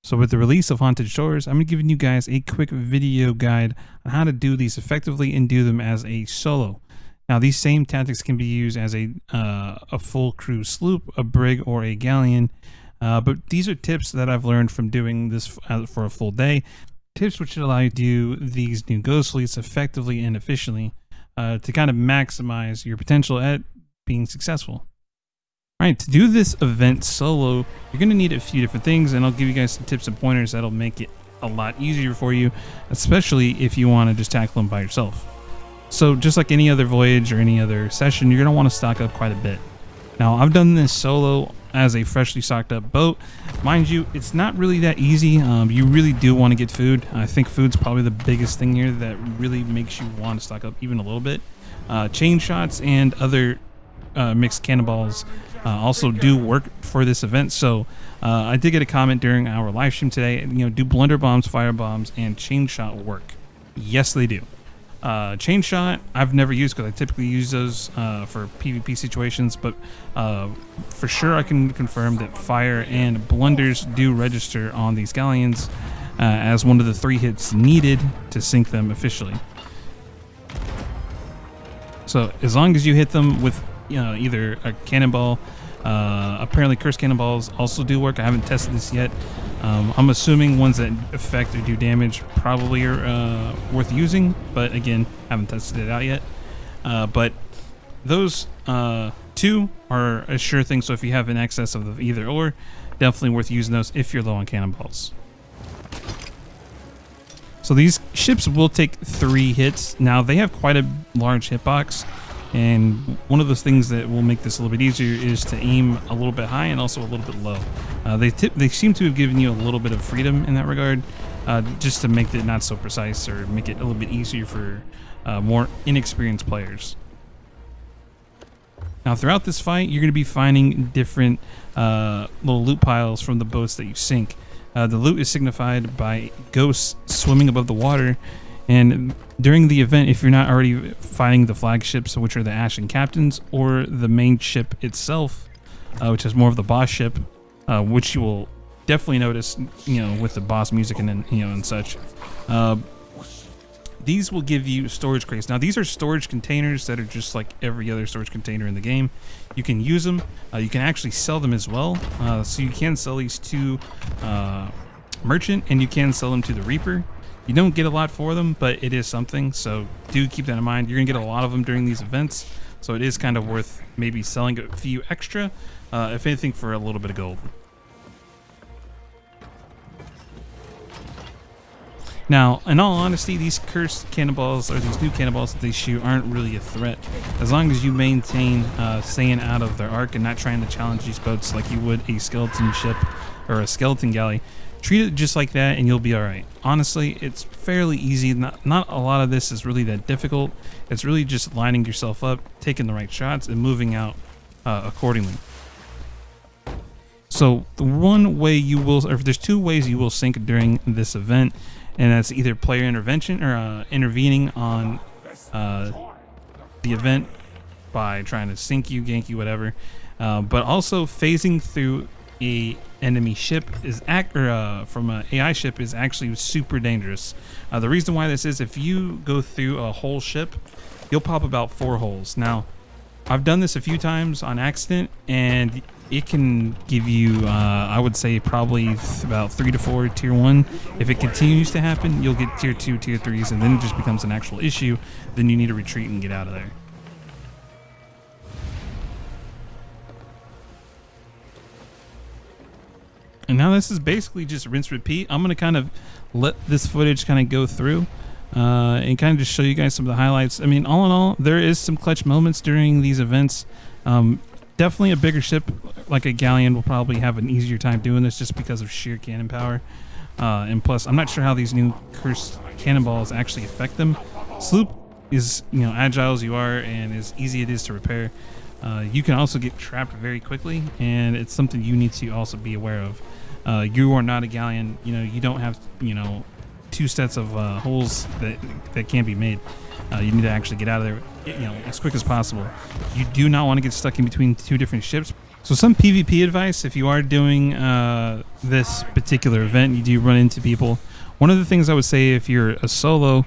So with the release of Haunted Shores, I'm giving you guys a quick video guide on how to do these effectively and do them as a solo. Now these same tactics can be used as a full crew sloop, a brig, or a galleon. But these are tips that I've learned from doing this for a full day. Tips which should allow you to do these new ghost fleets effectively and efficiently to kind of maximize your potential at being successful. Alright, to do this event solo, you're going to need a few different things, and I'll give you guys some tips and pointers that'll make it a lot easier for you, especially if you want to just tackle them by yourself. So just like any other voyage or any other session, you're going to want to stock up quite a bit. Now, I've done this solo as a freshly stocked up boat. Mind you, it's not really that easy. You really do want to get food. I think food's probably the biggest thing here that really makes you want to stock up even a little bit. Chain shots and other mixed cannonballs also do work for this event. So I did get a comment during our live stream today, do blunder bombs, fire bombs, and chain shot work? Yes, they do. Chain shot I've never used because I typically use those for PvP situations, but for sure I can confirm that fire and blunders do register on these galleons as one of the 3 hits needed to sink them officially. So as long as you hit them with either a cannonball, apparently cursed cannonballs also do work. I haven't tested this yet. I'm assuming ones that affect or do damage probably are worth using, but again, haven't tested it out yet. But those 2 are a sure thing, so if you have an excess of either or, definitely worth using those if you're low on cannonballs. So these ships will take 3 hits. Now they have quite a large hitbox, and one of the things that will make this a little bit easier is to aim a little bit high and also a little bit low. They seem to have given you a little bit of freedom in that regard, just to make it not so precise or make it a little bit easier for more inexperienced players. Now throughout this fight, you're going to be finding different little loot piles from the boats that you sink. The loot is signified by ghosts swimming above the water. And during the event, if you're not already fighting the flagships, which are the Ashen Captains, or the main ship itself, which is more of the boss ship, which you will definitely notice, with the boss music and such. These will give you storage crates. Now, these are storage containers that are just like every other storage container in the game. You can use them. You can actually sell them as well. So you can sell these to Merchant, and you can sell them to the Reaper. You don't get a lot for them, but it is something, so do keep that in mind. You're going to get a lot of them during these events, so it is kind of worth maybe selling a few extra, if anything, for a little bit of gold. Now, in all honesty, these cursed cannonballs, or these new cannonballs that they shoot, aren't really a threat. As long as you maintain staying out of their arc and not trying to challenge these boats like you would a skeleton ship or a skeleton galley, treat it just like that and you'll be alright. Honestly, it's fairly easy. Not a lot of this is really that difficult. It's really just lining yourself up, taking the right shots, and moving out accordingly. So the one way you will, or there's 2 ways you will sink during this event, and that's either player intervention or intervening on the event by trying to sink you, gank you, whatever. But also phasing through a enemy ship from an AI ship is actually super dangerous. The reason why this is, if you go through a whole ship, you'll pop about 4 holes. Now, I've done this a few times on accident, and it can give you, I would say, probably about 3 to 4 tier 1. If it continues to happen, you'll get tier 2, tier 3s, and then it just becomes an actual issue. Then you need to retreat and get out of there. And now this is basically just rinse repeat. I'm going to kind of let this footage kind of go through and kind of just show you guys some of the highlights. I mean, all in all, there is some clutch moments during these events. Definitely a bigger ship like a galleon will probably have an easier time doing this just because of sheer cannon power. And plus, I'm not sure how these new cursed cannonballs actually affect them. Sloop is, agile as you are and as easy it is to repair. You can also get trapped very quickly, and it's something you need to also be aware of. You are not a galleon. You don't have 2 sets of holes that can be made. You need to actually get out of there as quick as possible. You do not want to get stuck in between 2 different ships, So some PvP advice, if you are doing this particular event, you do run into people. One of the things I would say if you're a solo,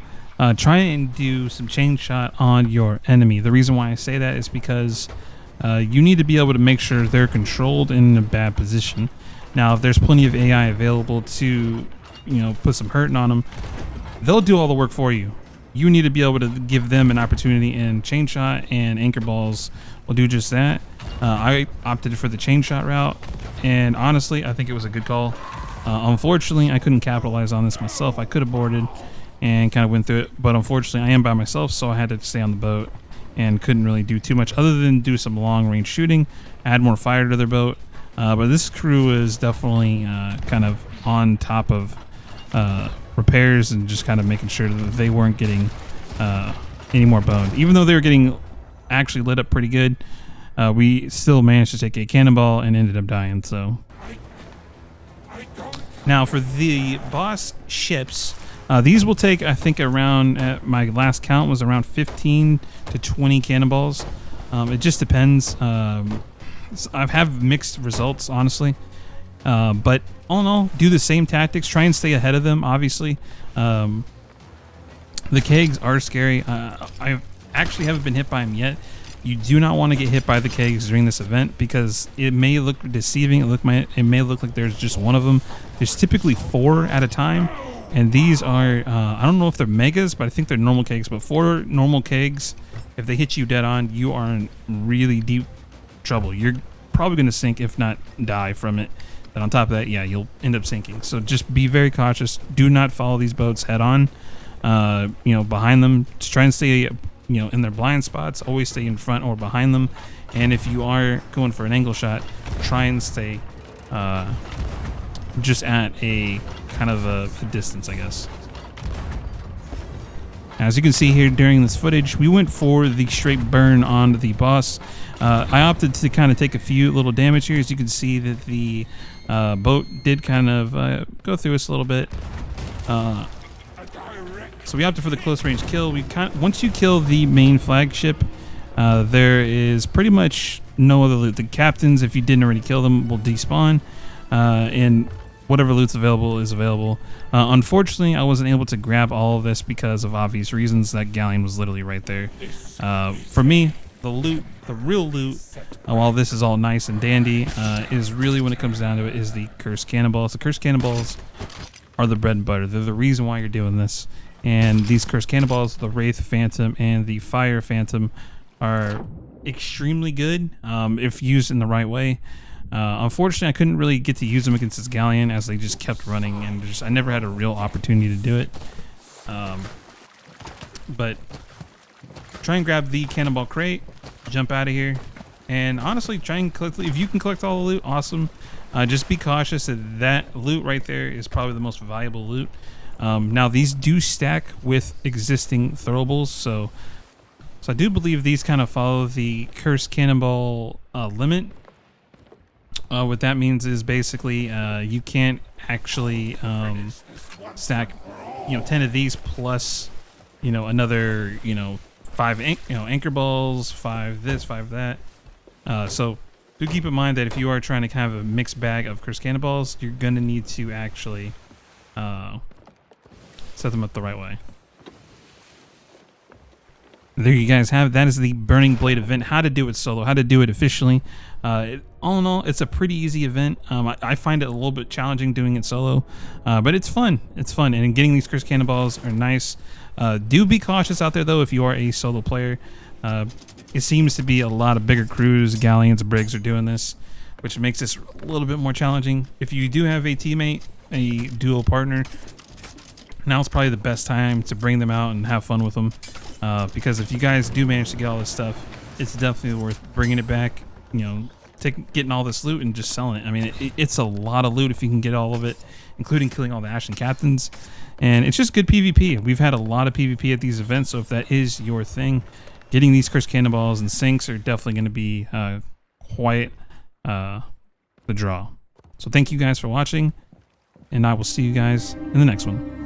try and do some chain shot on your enemy. The reason why I say that is because you need to be able to make sure they're controlled in a bad position. Now, if there's plenty of AI available to, put some hurting on them, they'll do all the work for you. You need to be able to give them an opportunity, and chain shot and anchor balls will do just that. I opted for the chain shot route, and honestly, I think it was a good call. Unfortunately, I couldn't capitalize on this myself. I could have boarded and kind of went through it, but unfortunately, I am by myself, so I had to stay on the boat and couldn't really do too much other than do some long-range shooting, add more fire to their boat. But this crew is definitely kind of on top of repairs and just kind of making sure that they weren't getting any more boned. Even though they were getting actually lit up pretty good, we still managed to take a cannonball and ended up dying. So now for the boss ships, these will take, I think, around, at my last count was around 15 to 20 cannonballs. It just depends. I have mixed results, honestly. But all in all, do the same tactics. Try and stay ahead of them, obviously. The kegs are scary. I actually haven't been hit by them yet. You do not want to get hit by the kegs during this event because it may look deceiving. It may look like there's just one of them. There's typically 4 at a time. And these are, I don't know if they're megas, but I think they're normal kegs. But 4 normal kegs, if they hit you dead on, you are in really deep trouble. You're probably going to sink, if not die from it. And on top of that, yeah, you'll end up sinking. So just be very cautious. Do not follow these boats head on. Behind them. Just try and stay, in their blind spots. Always stay in front or behind them. And if you are going for an angle shot, try and stay just at a kind of a distance, I guess. As you can see here during this footage, we went for the straight burn on the boss. I opted to kind of take a few little damage here. As you can see that the boat did kind of go through us a little bit. So we opted for the close range kill. Once you kill the main flagship, there is pretty much no other loot. The captains, if you didn't already kill them, will despawn, and whatever loot's available is available. Unfortunately, I wasn't able to grab all of this because of obvious reasons. That galleon was literally right there. For me, the real loot, while this is all nice and dandy, is really, when it comes down to it, is the cursed cannonballs. The cursed cannonballs are the bread and butter. They're the reason why you're doing this. And these cursed cannonballs, the Wraith Phantom and the Fire Phantom, are extremely good if used in the right way. Unfortunately, I couldn't really get to use them against this galleon as they just kept running, and I never had a real opportunity to do it. But try and grab the cannonball crate, jump out of here, and honestly, try and collect. If you can collect all the loot, awesome. Just be cautious that loot right there is probably the most valuable loot. Now these do stack with existing throwables, so I do believe these kind of follow the cursed cannonball limit. What that means is basically you can't actually stack 10 of these plus another 5 anchor balls, 5 this, 5 that. So do keep in mind that if you are trying to kind of a mixed bag of cursed cannonballs, you're gonna need to actually set them up the right way. There you guys have it. That is the Burning Blade event. How to do it solo, how to do it efficiently. All in all, it's a pretty easy event. I find it a little bit challenging doing it solo, but it's fun. It's fun, and getting these cursed cannonballs are nice. Do be cautious out there, though, if you are a solo player. It seems to be a lot of bigger crews, galleons, brigs are doing this, which makes this a little bit more challenging. If you do have a teammate, a dual partner, now's probably the best time to bring them out and have fun with them, because if you guys do manage to get all this stuff, it's definitely worth bringing it back, getting all this loot and just selling it. I mean, it's a lot of loot if you can get all of it, including killing all the Ashen captains, and it's just good PvP. We've had a lot of PvP at these events, so if that is your thing, getting these cursed cannonballs and sinks are definitely going to be quite the draw. So thank you guys for watching, and I will see you guys in the next one.